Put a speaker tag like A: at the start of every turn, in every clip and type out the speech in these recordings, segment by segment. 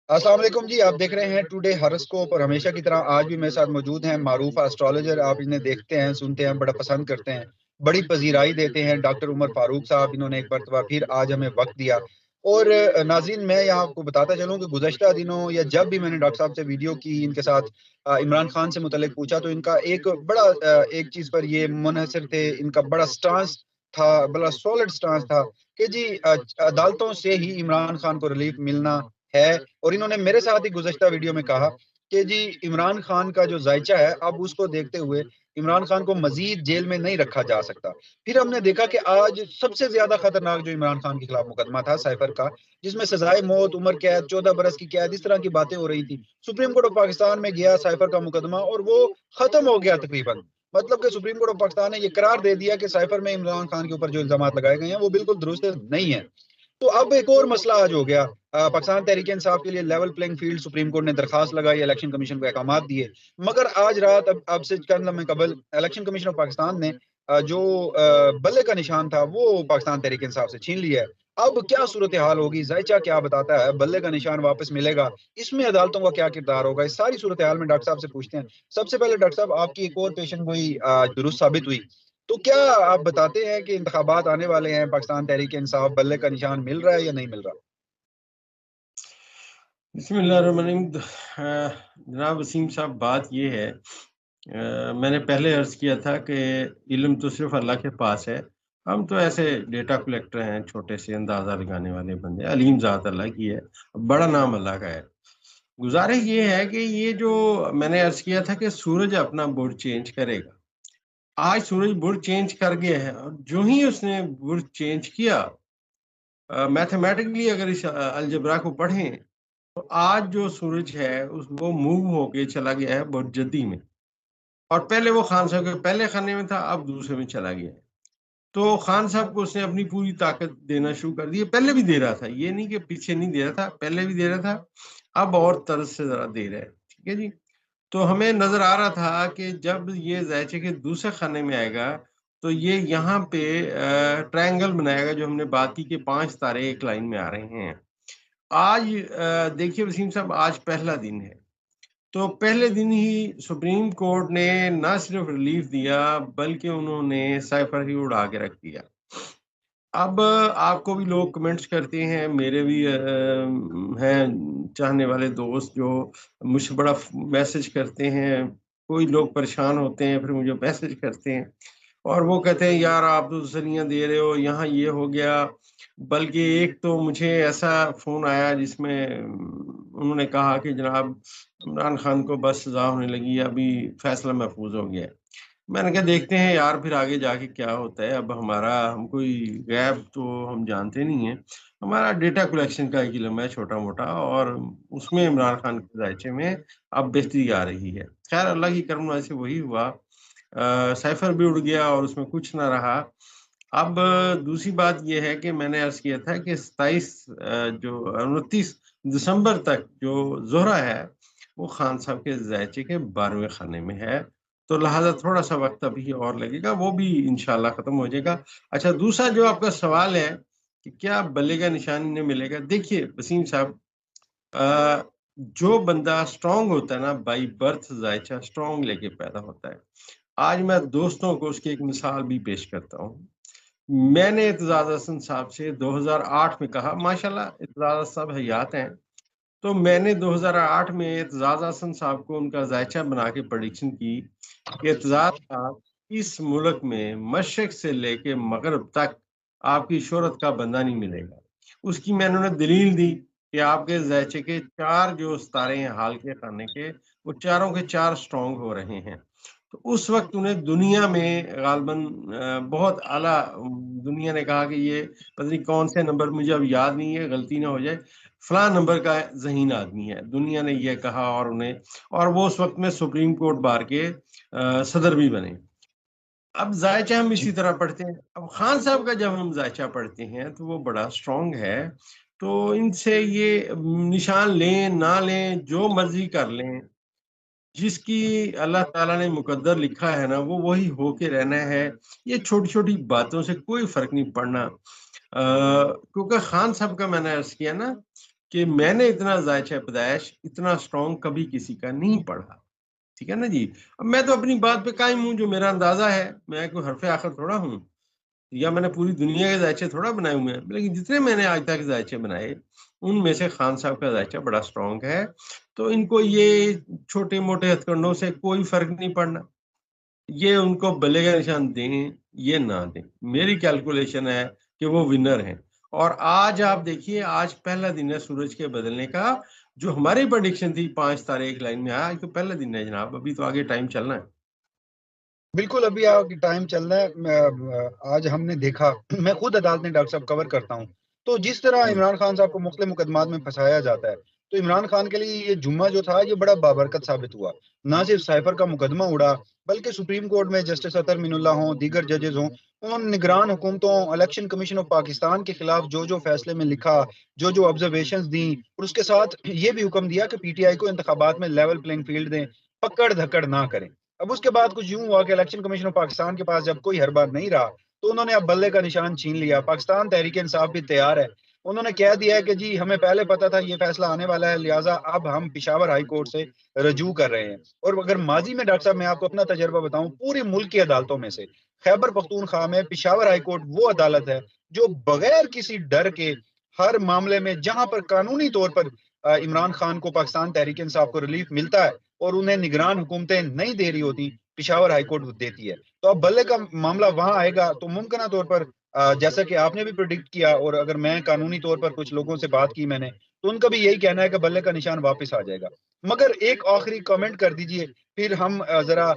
A: अस्सलाम वालेकुम जी। आप देख रहे हैं टुडे हॉरोस्कोप और हमेशा की तरह आज भी मेरे साथ मौजूद हैं मारूफ एस्ट्रोलॉजर। आप इन्हें देखते हैं, सुनते हैं, बड़ा पसंद करते हैं, बड़ी पजीराई देते हैं। डॉक्टर उमर फारूक साहब, इन्होंने एक मरतबा फिर आज हमें वक्त दिया। और नाज़रीन, मैं यहाँ आपको बताता चलूँ कि गुज़श्ता दिनों या जब भी मैंने डॉक्टर साहब से वीडियो की, इनके साथ इमरान खान से मुतल्लिक पूछा, तो इनका एक बड़ा एक चीज़ पर ये मुनहसर थे। इनका बड़ा स्टांस था, बड़ा सॉलिड स्टांस था कि जी अदालतों से ही इमरान खान को रिलीफ मिलना है। और इन्होंने मेरे साथ ही गुज़श्ता वीडियो में कहा कि जी इमरान खान का जो ज़ायचा है, अब उसको देखते हुए इमरान खान को मज़ीद जेल में नहीं रखा जा सकता। फिर हमने देखा कि आज सबसे ज़्यादा खतरनाक जो इमरान खान के खिलाफ मुकदमा था साइफर का, जिसमें सज़ाए मौत, उम्र कैद, 14 बरस की कैद, इस तरह की बातें हो रही थी। सुप्रीम कोर्ट ऑफ पाकिस्तान में गया साइफर का मुकदमा और वो खत्म हो गया तकरीबन। मतलब कि सुप्रीम कोर्ट ऑफ पाकिस्तान ने ये करार दे दिया कि साइफर में इमरान खान के ऊपर जो इल्ज़ामात लगाए गए हैं, वो बिल्कुल दुरुस्त नहीं है। तो अब एक और मसला आज हो गया। पाकिस्तान तहरीक इंसाफ के लिए level playing field supreme court ने दरखास्त लगाई, इलेक्शन कमीशन को अहकामात दिए। मगर आज रात, अब से चंद लम्हे कबल, इलेक्शन कमीशन ऑफ पाकिस्तान ने जो बल्ले का निशान था वो पाकिस्तान तहरीक इंसाफ से छीन लिया है। अब क्या सूरत हाल होगी, जायचा क्या बताता है, बल्ले का निशान वापस मिलेगा, इसमें अदालतों का क्या किरदार होगा, इस सारी सूरत हाल में डॉक्टर साहब से पूछते हैं। सबसे पहले डॉक्टर साहब, आपकी एक और पेशन गोई दुरुस्त साबित हुई। तो क्या आप बताते हैं कि इंतखाबात आने वाले हैं, पाकिस्तान तहरीक इंसाफ बल्ले का निशान मिल रहा है या नहीं मिल रहा?
B: बिस्मिल्लाहिर्रहमानिर्रहीम। जनाब वसीम साहब, बात ये है, मैंने पहले अर्ज़ किया था कि इल्म तो सिर्फ़ अल्लाह के पास है। हम तो ऐसे डेटा कलेक्टर हैं, छोटे से अंदाज़ा लगाने वाले बंदे। अलीम ज़ात अल्लाह की है, बड़ा नाम अल्लाह का है। गुज़ारिश ये है कि ये जो मैंने अर्ज़ किया था कि सूरज अपना बुर्ज चेंज करेगा। आज सूरज बुर्ज चेंज कर गया है और जो ही उसने बुर्ज चेंज किया, मैथमेटिकली अगर इस अलजेब्रा को पढ़ें, तो आज जो सूरज है वो मूव होके चला गया है बुर्ज-जदी में। और पहले वो खान साहब के पहले खाने में था, अब दूसरे में चला गया है। तो खान साहब को उसने अपनी पूरी ताकत देना शुरू कर दी है। पहले भी दे रहा था, ये नहीं कि पीछे नहीं दे रहा था, पहले भी दे रहा था, अब और तरस से ज़रा दे रहा है। ठीक है जी? तो हमें नज़र आ रहा था कि जब ये ज़ायचे के दूसरे खाने में आएगा, तो ये यहाँ पे ट्रायंगल बनाएगा, जो हमने बात की कि 5 तारे एक लाइन में आ रहे हैं। आज देखिए वसीम साहब, आज पहला दिन है। तो पहले दिन ही सुप्रीम कोर्ट ने ना सिर्फ रिलीफ दिया, बल्कि उन्होंने साइफर ही उड़ा के रख दिया। अब आपको भी लोग कमेंट्स करते हैं, मेरे भी हैं चाहने वाले दोस्त जो मुझसे बड़ा मैसेज करते हैं। कोई लोग परेशान होते हैं, फिर मुझे मैसेज करते हैं और वो कहते हैं, यार आप तो तसल्लियाँ दे रहे हो, यहाँ ये हो गया। बल्कि एक तो मुझे ऐसा फ़ोन आया जिसमें उन्होंने कहा कि जनाब इमरान खान को बस सज़ा होने लगी है, अभी फ़ैसला महफूज़ हो गया है। मैंने कहा देखते हैं यार, फिर आगे जाके क्या होता है। अब हम कोई गैब तो हम जानते नहीं हैं। हमारा डेटा कलेक्शन का एक इल्म है छोटा-मोटा, और उसमें इमरान खान के ज़ायचे में अब बेहतरी आ रही है। ख़ैर अल्लाह की करम से वही हुआ। साइफ़र भी उड़ गया और उसमें कुछ ना रहा। अब दूसरी बात ये है कि मैंने अर्ज़ किया था कि 27 जो 29 दिसंबर तक जो ज़ोहरा है, वो खान साहब के ज़ायचे के 12वें खाने में है। तो लिहाज़ा थोड़ा-सा वक़्त अभी और लगेगा, वो भी इंशाअल्लाह ख़त्म हो जाएगा। अच्छा, दूसरा जो आपका सवाल है कि क्या बल्ले का निशान इन्हें मिलेगा? देखिए वसीम साहब, अ, जो बंदा स्ट्रॉन्ग होता है ना, बाय बर्थ ज़ायचा स्ट्रॉन्ग लेके पैदा होता है। आज मैं दोस्तों को उसकी एक मिसाल भी पेश करता हूँ। मैंने एतजाज़ हसन साहब से 2008 में कहा, माशाल्लाह एतजाज़ साहब हयात हैं, तो मैंने 2008 में एतजाज़ हसन साहब को उनका ज़ायचा बना के प्रेडिक्शन की कि एतजाज़ साहब, इस मुल्क में मशरिक़ से लेके मग़रिब तक आपकी शोहरत का बंदा नहीं मिलेगा। उसकी मैंने उन्हें दलील दी कि आपके ज़ायचे के 4 जो सितारे हैं हाल के खाने के, वो चारों के 4 स्ट्रॉन्ग हो रहे हैं। तो उस वक़्त उन्हें दुनिया में ग़ालिबन बहुत आला दुनिया ने कहा कि ये पता नहीं कौन से नंबर, मुझे अब याद नहीं है, गलती ना हो जाए, फलाँ नंबर का ज़हीन आदमी है। दुनिया ने ये कहा और उन्हें, और वो उस वक़्त में सुप्रीम कोर्ट बार के सदर भी बने। अब ज़ायचा हम इसी तरह पढ़ते हैं। अब खान साहब का जब हम ज़ायचा पढ़ते हैं, तो वो बड़ा स्ट्रॉन्ग है। तो इनसे ये निशान लें, ना लें, जो मर्ज़ी कर लें, जिसकी अल्लाह ताला ने मुकद्दर लिखा है ना, वो वही होके रहना है। ये छोटी-छोटी बातों से कोई फ़र्क नहीं पड़ना। क्योंकि खान साहब का मैंने अर्ज़ किया ना, कि मैंने इतना जायचा पैदाइश इतना स्ट्रॉन्ग कभी किसी का नहीं पढ़ा। ठीक है ना जी। अब मैं तो अपनी बात पे कायम हूँ, जो मेरा अंदाजा है, मैं कोई हरफे आखिर थोड़ा हूँ, या मैंने पूरी दुनिया के जायचे थोड़ा बनाए हुए हैं, लेकिन जितने मैंने आज तक जायचे बनाए उनमें से खान साहब का जायचा बड़ा स्ट्रॉन्ग है। तो इनको ये छोटे मोटे हथकंडों से कोई फर्क नहीं पड़ना, ये उनको बल्ले का निशान दें ये ना दें, मेरी कैलकुलेशन है कि वो विनर हैं। और आज आप देखिए, आज पहला दिन है सूरज के बदलने का। जो हमारी प्रेडिक्शन थी 5 तारे एक लाइन में आया, आज तो पहला दिन है जनाब, अभी तो आगे टाइम चलना है।
A: बिल्कुल, अभी आगे टाइम चल रहा है। आज हमने देखा, मैं खुद अदालत में डॉक्टर साहब कवर करता हूँ, तो जिस तरह
B: हम्म।
A: इमरान खान साहब को मुख्तलिफ मुकदमात में फंसाया जाता है, तो इमरान खान के लिए ये जुम्मा जो था ये बड़ा बाबरकत साबित हुआ। ना सिर्फ साइफर का मुकदमा उड़ा, बल्कि सुप्रीम कोर्ट में जस्टिस अतर मिनुल्लाह हों, दीगर जजेस हों, उन्होंने निगरान हुकूमतों, इलेक्शन कमीशन ऑफ पाकिस्तान के खिलाफ जो जो फैसले में लिखा, जो जो ऑब्जर्वेशन दी, और उसके साथ ये भी हुक्म दिया कि पीटीआई को इंतखाबात में लेवल प्लेइंग फील्ड दें, पकड़ धकड़ ना करें। अब उसके बाद कुछ यूं हुआ कि इलेक्शन कमीशन ऑफ पाकिस्तान के पास जब कोई हर बार नहीं रहा, तो उन्होंने अब बल्ले का निशान छीन लिया। पाकिस्तान तहरीक इंसाफ भी तैयार है, उन्होंने कह दिया है कि जी हमें पहले पता था ये फैसला आने वाला है, लिहाजा अब हम पिशावर हाई कोर्ट से रजू कर रहे हैं। और अगर माजी में डॉक्टर साहब मैं आपको अपना तजर्बा बताऊं, पूरी मुल्क की अदालतों में से खैबर पख्तूनख्वा में पिशावर हाई कोर्ट वो अदालत है जो बगैर किसी डर के हर मामले में जहां पर कानूनी तौर पर इमरान खान को पाकिस्तान तहरीक इंसाफ को रिलीफ मिलता है और उन्हें निगरान हुकूमतें नहीं दे रही होती, पिशावर हाईकोर्ट देती है। तो अब बल्ले का मामला वहां आएगा तो मुमकिन तौर पर जैसा कि आपने भी प्रिडिक्ट किया, और अगर मैं कानूनी तौर पर कुछ लोगों से बात की मैंने, तो उनका भी यही कहना है कि बल्ले का निशान वापस आ जाएगा। मगर एक आखिरी कमेंट कर दीजिए, फिर हम जरा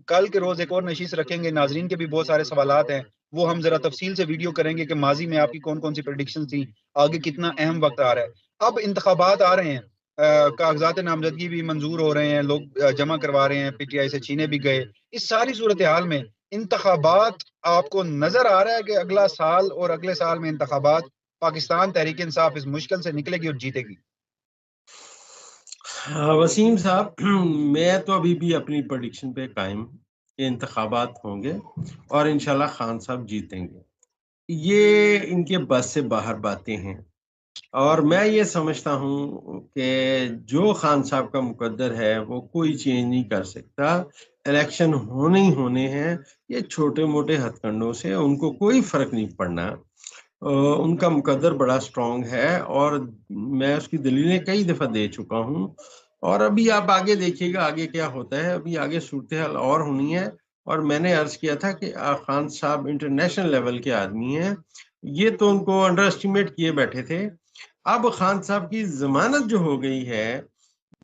A: कल के रोज एक और नशीस रखेंगे। नाजरीन के भी बहुत सारे सवालात हैं, वो हम जरा तफसील से वीडियो करेंगे कि माजी में आपकी कौन कौन सी प्रिडिक्शन थी, आगे कितना अहम वक्त आ रहा है। अब इंतखाबात आ रहे हैं, कागजात नामजदगी भी मंजूर हो रहे हैं, लोग जमा करवा रहे हैं, पीटीआई से छीने भी गए। इस सारी सूरत हाल में इंतखाबात, आपको नजर आ रहा है कि अगला साल और अगले साल में इंतखाबात पाकिस्तान तहरीक इंसाफ इस मुश्किल से निकलेगी और जीतेगी?
B: हाँ, वसीम साहब, मैं तो अभी भी अपनी प्रेडिक्शन पे कायम हूं कि इंतखाबात होंगे और इंशाल्लाह खान साहब जीतेंगे। ये इनके बस से बाहर बातें हैं, और मैं ये समझता हूँ कि जो खान साहब का मुकद्दर है वो कोई चेंज नहीं कर सकता। इलेक्शन होने ही होने हैं, ये छोटे मोटे हथकंडों से उनको कोई फर्क नहीं पड़ना। उनका मुकद्दर बड़ा स्ट्रांग है, और मैं उसकी दलीलें कई दफा दे चुका हूँ। और अभी आप आगे देखिएगा आगे क्या होता है, अभी आगे सूरत हाल और होनी है। और मैंने अर्ज किया था कि खान साहब इंटरनेशनल लेवल के आदमी हैं, ये तो उनको अंडर एस्टिमेट किए बैठे थे। अब खान साहब की जमानत जो हो गई है,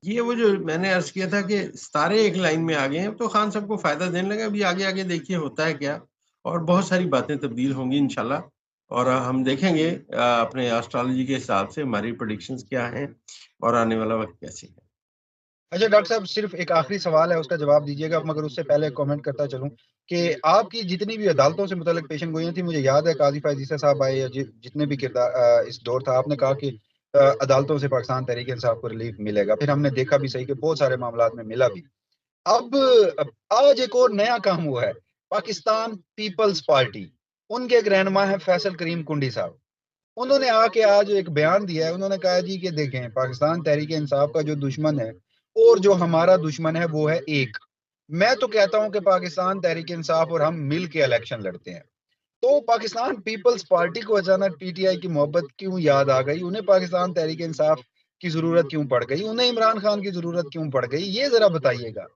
B: ये वो जो मैंने अर्ज किया था कि सितारे एक लाइन में आ गए हैं, तो खान साहब को फायदा देने लगा। अभी आगे आगे देखिए होता है क्या, और बहुत सारी बातें तब्दील होंगी इंशाल्लाह। और हम देखेंगे अपने एस्ट्रोलॉजी के हिसाब से हमारी प्रेडिक्शंस क्या हैं और आने वाला वक्त कैसे है।
A: अच्छा डॉक्टर साहब, सिर्फ एक आखिरी सवाल है, उसका जवाब दीजिएगा, मगर उससे पहले कमेंट करता चलूं कि आपकी जितनी भी अदालतों से मुतल्लिक पेशन गोइयां थी, मुझे याद है काजी फायज ईसा साहब आए या जितने भी किरदार इस दौर था, आपने कहा कि अदालतों से पाकिस्तान तहरीक इंसाफ को रिलीफ मिलेगा। फिर हमने देखा भी सही कि बहुत सारे मामला में मिला भी। अब आज एक और नया काम हुआ है। पाकिस्तान पीपल्स पार्टी, उनके एक रहनुमा है फैसल करीम कुंडी साहब, उन्होंने आके आज एक बयान दिया है। उन्होंने कहा जी कि देखें, पाकिस्तान तहरीक इंसाफ का जो दुश्मन है और जो हमारा दुश्मन है वो है एक। मैं तो कहता हूं कि पाकिस्तान तहरीक इंसाफ और हम मिल के इलेक्शन लड़ते हैं। तो पाकिस्तान पीपल्स पार्टी को अचानक पीटीआई की मोहब्बत क्यों याद आ गई? उन्हें पाकिस्तान तहरीक इंसाफ की जरूरत क्यों पड़ गई? उन्हें इमरान खान की जरूरत क्यों पड़ गई? ये जरा बताइएगा।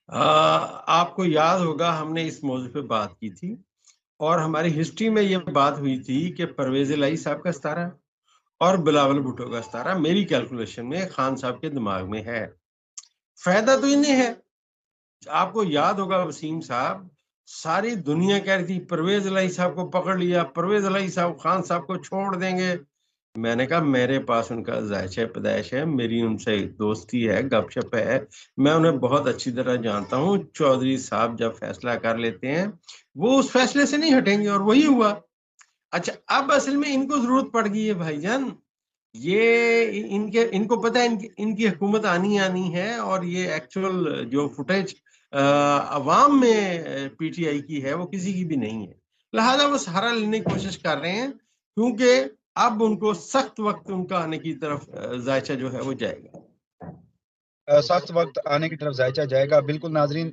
B: आपको याद होगा हमने इस मौजू पे बात की थी, और हमारी हिस्ट्री में ये बात हुई थी कि परवेज इलाही साहब का सितारा और बिलावल भुट्टो का सितारा मेरी कैलकुलेशन में खान साहब के दिमाग में है। फायदा तो इन्हें है। आपको याद होगा वसीम साहब, सारी दुनिया कह रही थी परवेज इलाही साहब को पकड़ लिया, परवेज इलाही साहब खान साहब को छोड़ देंगे। मैंने कहा मेरे पास उनका जायशा पैदाइश है, मेरी उनसे दोस्ती है, गपशप है, मैं उन्हें बहुत अच्छी तरह जानता हूँ। चौधरी साहब जब फैसला कर लेते हैं वो उस फैसले से नहीं हटेंगे, और वही हुआ। अच्छा, अब असल में इनको जरूरत पड़ गई है भाईजान। ये इनको पता है इनकी हुकूमत आनी आनी है, और ये एक्चुअल जो फुटेज अवाम में पीटीआई की है वो किसी की भी नहीं है। लिहाजा वो सहारा लेने की कोशिश कर रहे हैं, क्योंकि अब उनको सख्त वक्त उनका आने की तरफ जायचा जो है वो जाएगा।
A: सख्त वक्त आने की तरफ जायचा जाएगा। बिल्कुल नाजरीन,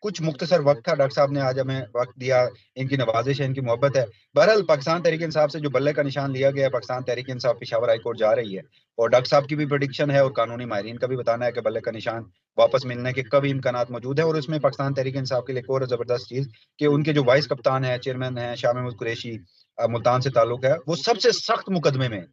A: कुछ मुख्तसर वक्त था, डॉक्टर साहब ने आज हमें वक्त दिया, इनकी नवाजिश है, इनकी मोहब्बत है। बहरहाल पाकिस्तान तहरीक इंसाफ से जो बल्ले का निशान लिया गया है, पाकिस्तान तहरीक इंसाफ पेशावर हाई कोर्ट जा रही है, और डॉक्टर साहब की भी प्रेडिक्शन है और कानूनी माहिरीन का भी बताना है कि बल्ले का निशान वापस मिलने के कभी इम्कानात मौजूद है। और इसमें पाकिस्तान तहरीक इंसाफ के लिए एक और जबरदस्त चीज कि उनके जो वाइस कप्तान है, चेयरमैन है शाह महमूद कुरैशी, मुल्तान से ताल्लुक है, वो सबसे सख्त मुकदमे में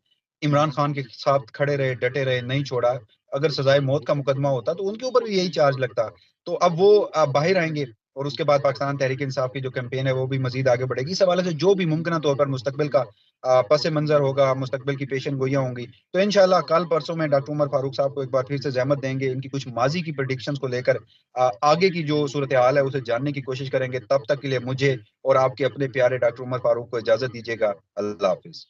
A: इमरान खान के साथ खड़े रहे, डटे रहे, नहीं छोड़ा। अगर सजाए मौत का मुकदमा होता तो उनके ऊपर भी यही चार्ज लगता। तो अब वो बाहर आएंगे, और उसके बाद पाकिस्तान तहरीक इंसाफ की जो कैंपेन है वो भी मजीद आगे बढ़ेगी। इस हवाले से जो भी मुमकिन तौर पर मुस्तकबिल का पस मंजर होगा, मुस्तकबिल की पेशन गोइयां होंगी, तो इंशाल्लाह कल परसों में डॉक्टर उमर फारूक साहब को एक बार फिर से जहमत देंगे, इनकी कुछ माजी की प्रेडिक्शंस को लेकर आगे की जो सूरत हाल है उसे जानने की कोशिश करेंगे। तब तक के लिए मुझे और आपके अपने प्यारे डॉक्टर उमर फारूक को इजाजत दीजिएगा। अल्लाह हाफिज।